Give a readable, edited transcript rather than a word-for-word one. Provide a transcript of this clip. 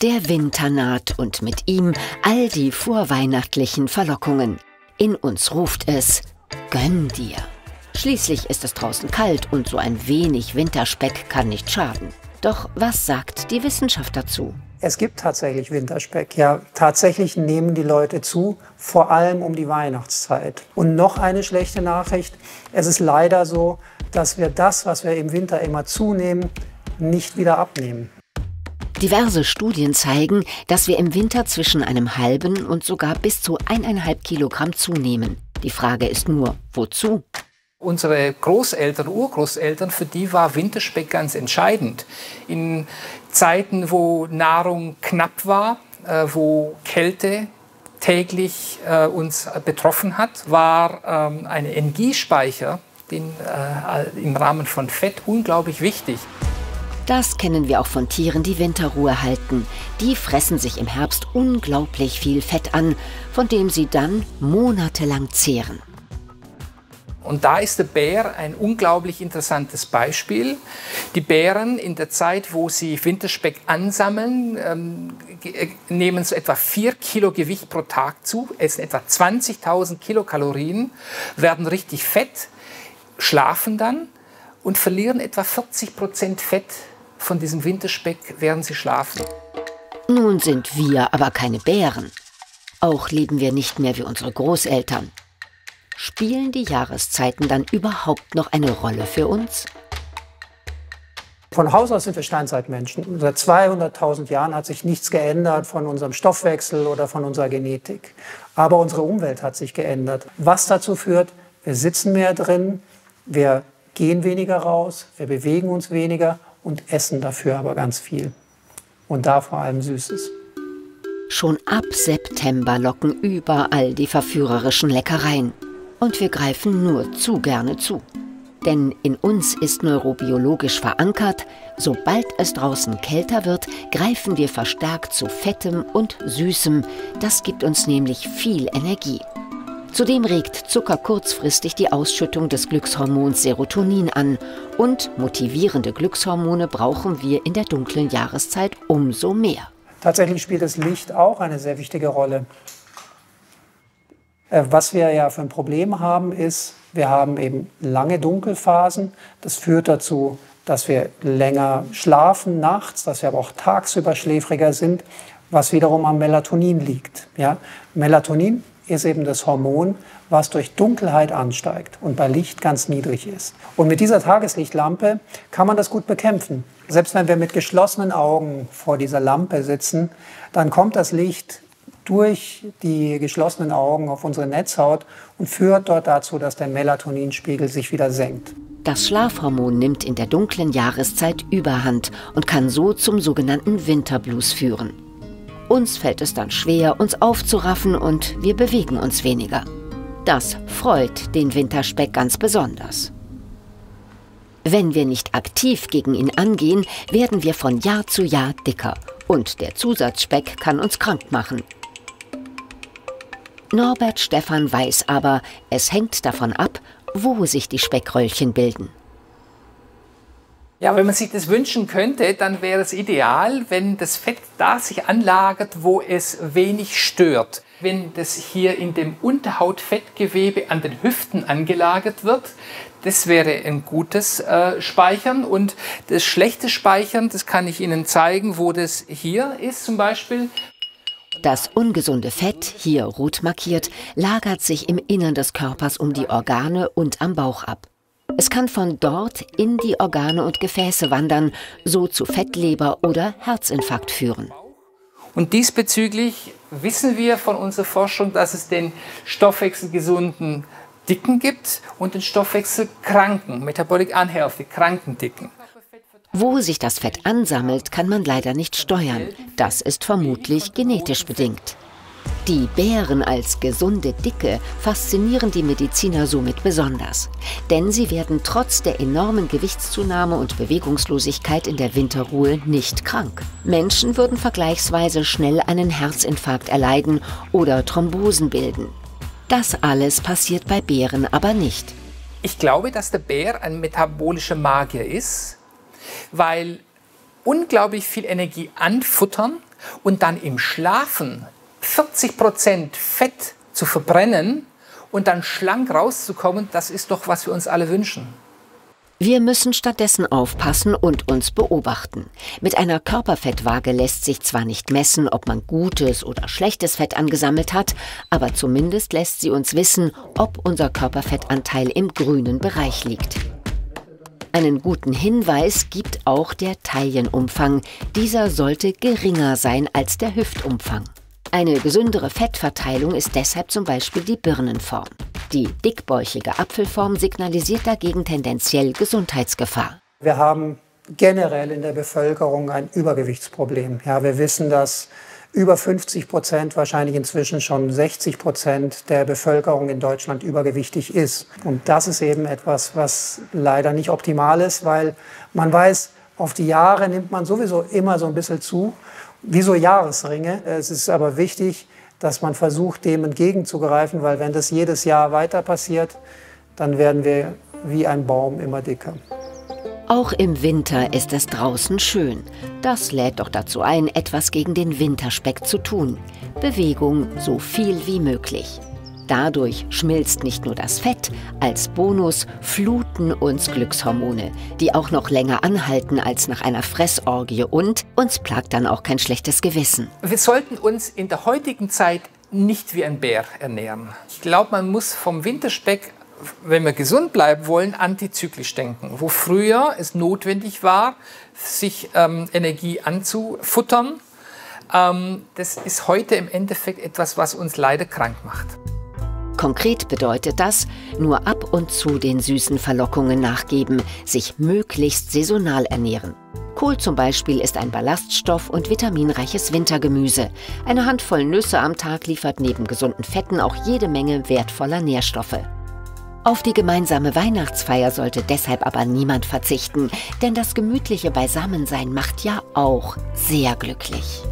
Der Winter naht und mit ihm all die vorweihnachtlichen Verlockungen. In uns ruft es: Gönn dir! Schließlich ist es draußen kalt und so ein wenig Winterspeck kann nicht schaden. Doch was sagt die Wissenschaft dazu? Es gibt tatsächlich Winterspeck. Ja, tatsächlich nehmen die Leute zu, vor allem um die Weihnachtszeit. Und noch eine schlechte Nachricht: Es ist leider so, dass wir das, was wir im Winter immer zunehmen, nicht wieder abnehmen. Diverse Studien zeigen, dass wir im Winter zwischen einem halben und sogar bis zu 1,5 Kilogramm zunehmen. Die Frage ist nur, wozu? Unsere Großeltern, Urgroßeltern, für die war Winterspeck ganz entscheidend. In Zeiten, wo Nahrung knapp war, wo Kälte täglich uns betroffen hat, war ein Energiespeicher im Rahmen von Fett unglaublich wichtig. Das kennen wir auch von Tieren, die Winterruhe halten. Die fressen sich im Herbst unglaublich viel Fett an, von dem sie dann monatelang zehren. Und da ist der Bär ein unglaublich interessantes Beispiel. Die Bären in der Zeit, wo sie Winterspeck ansammeln, nehmen so etwa 4 Kilo Gewicht pro Tag zu, essen etwa 20.000 Kilokalorien, werden richtig fett, schlafen dann und verlieren etwa 40% Fett von diesem Winterspeck, während sie schlafen. Nun sind wir aber keine Bären. Auch leben wir nicht mehr wie unsere Großeltern. Spielen die Jahreszeiten dann überhaupt noch eine Rolle für uns? Von Haus aus sind wir Steinzeitmenschen. Seit 200.000 Jahren hat sich nichts geändert von unserem Stoffwechsel oder von unserer Genetik. Aber unsere Umwelt hat sich geändert. Was dazu führt, wir sitzen mehr drin, wir gehen weniger raus, wir bewegen uns weniger und essen dafür aber ganz viel. Und da vor allem Süßes. Schon ab September locken überall die verführerischen Leckereien. Und wir greifen nur zu gerne zu. Denn in uns ist neurobiologisch verankert, sobald es draußen kälter wird, greifen wir verstärkt zu Fettem und Süßem. Das gibt uns nämlich viel Energie. Zudem regt Zucker kurzfristig die Ausschüttung des Glückshormons Serotonin an. Und motivierende Glückshormone brauchen wir in der dunklen Jahreszeit umso mehr. Tatsächlich spielt das Licht auch eine sehr wichtige Rolle. Was wir ja für ein Problem haben, ist, wir haben eben lange Dunkelphasen. Das führt dazu, dass wir länger schlafen nachts, dass wir aber auch tagsüber schläfriger sind, was wiederum am Melatonin liegt. Ja? Melatonin ist eben das Hormon, was durch Dunkelheit ansteigt und bei Licht ganz niedrig ist. Und mit dieser Tageslichtlampe kann man das gut bekämpfen. Selbst wenn wir mit geschlossenen Augen vor dieser Lampe sitzen, dann kommt das Licht durch die geschlossenen Augen auf unsere Netzhaut und führt dort dazu, dass der Melatoninspiegel sich wieder senkt. Das Schlafhormon nimmt in der dunklen Jahreszeit Überhand und kann so zum sogenannten Winterblues führen. Uns fällt es dann schwer, uns aufzuraffen und wir bewegen uns weniger. Das freut den Winterspeck ganz besonders. Wenn wir nicht aktiv gegen ihn angehen, werden wir von Jahr zu Jahr dicker. Und der Zusatzspeck kann uns krank machen. Norbert Stephan weiß aber, es hängt davon ab, wo sich die Speckröllchen bilden. Ja, wenn man sich das wünschen könnte, dann wäre es ideal, wenn das Fett da sich anlagert, wo es wenig stört. Wenn das hier in dem Unterhautfettgewebe an den Hüften angelagert wird, das wäre ein gutes Speichern. Und das schlechte Speichern, das kann ich Ihnen zeigen, wo das hier ist zum Beispiel. Das ungesunde Fett, hier rot markiert, lagert sich im Innern des Körpers um die Organe und am Bauch ab. Es kann von dort in die Organe und Gefäße wandern, so zu Fettleber oder Herzinfarkt führen. Und diesbezüglich wissen wir von unserer Forschung, dass es den stoffwechselgesunden Dicken gibt und den stoffwechselkranken, metabolic unhealthy, kranken Dicken. Wo sich das Fett ansammelt, kann man leider nicht steuern. Das ist vermutlich genetisch bedingt. Die Bären als gesunde Dicke faszinieren die Mediziner somit besonders. Denn sie werden trotz der enormen Gewichtszunahme und Bewegungslosigkeit in der Winterruhe nicht krank. Menschen würden vergleichsweise schnell einen Herzinfarkt erleiden oder Thrombosen bilden. Das alles passiert bei Bären aber nicht. Ich glaube, dass der Bär ein metabolischer Magier ist, weil unglaublich viel Energie anfuttern und dann im Schlafen 40% Fett zu verbrennen und dann schlank rauszukommen, das ist doch, was wir uns alle wünschen. Wir müssen stattdessen aufpassen und uns beobachten. Mit einer Körperfettwaage lässt sich zwar nicht messen, ob man gutes oder schlechtes Fett angesammelt hat, aber zumindest lässt sie uns wissen, ob unser Körperfettanteil im grünen Bereich liegt. Einen guten Hinweis gibt auch der Taillenumfang. Dieser sollte geringer sein als der Hüftumfang. Eine gesündere Fettverteilung ist deshalb zum Beispiel die Birnenform. Die dickbäuchige Apfelform signalisiert dagegen tendenziell Gesundheitsgefahr. Wir haben generell in der Bevölkerung ein Übergewichtsproblem. Ja, wir wissen, dass über 50%, wahrscheinlich inzwischen schon 60% der Bevölkerung in Deutschland übergewichtig ist. Und das ist eben etwas, was leider nicht optimal ist, weil man weiß, auf die Jahre nimmt man sowieso immer so ein bisschen zu, wie so Jahresringe. Es ist aber wichtig, dass man versucht, dem entgegenzugreifen, weil wenn das jedes Jahr weiter passiert, dann werden wir wie ein Baum immer dicker. Auch im Winter ist es draußen schön. Das lädt doch dazu ein, etwas gegen den Winterspeck zu tun. Bewegung so viel wie möglich. Dadurch schmilzt nicht nur das Fett, als Bonus fluten uns Glückshormone, die auch noch länger anhalten als nach einer Fressorgie, und uns plagt dann auch kein schlechtes Gewissen. Wir sollten uns in der heutigen Zeit nicht wie ein Bär ernähren. Ich glaube, man muss vom Winterspeck, wenn wir gesund bleiben wollen, antizyklisch denken. Wo früher es notwendig war, sich Energie anzufuttern, das ist heute im Endeffekt etwas, was uns leider krank macht. Konkret bedeutet das, nur ab und zu den süßen Verlockungen nachgeben, sich möglichst saisonal ernähren. Kohl zum Beispiel ist ein ballaststoff- und vitaminreiches Wintergemüse. Eine Handvoll Nüsse am Tag liefert neben gesunden Fetten auch jede Menge wertvoller Nährstoffe. Auf die gemeinsame Weihnachtsfeier sollte deshalb aber niemand verzichten, denn das gemütliche Beisammensein macht ja auch sehr glücklich.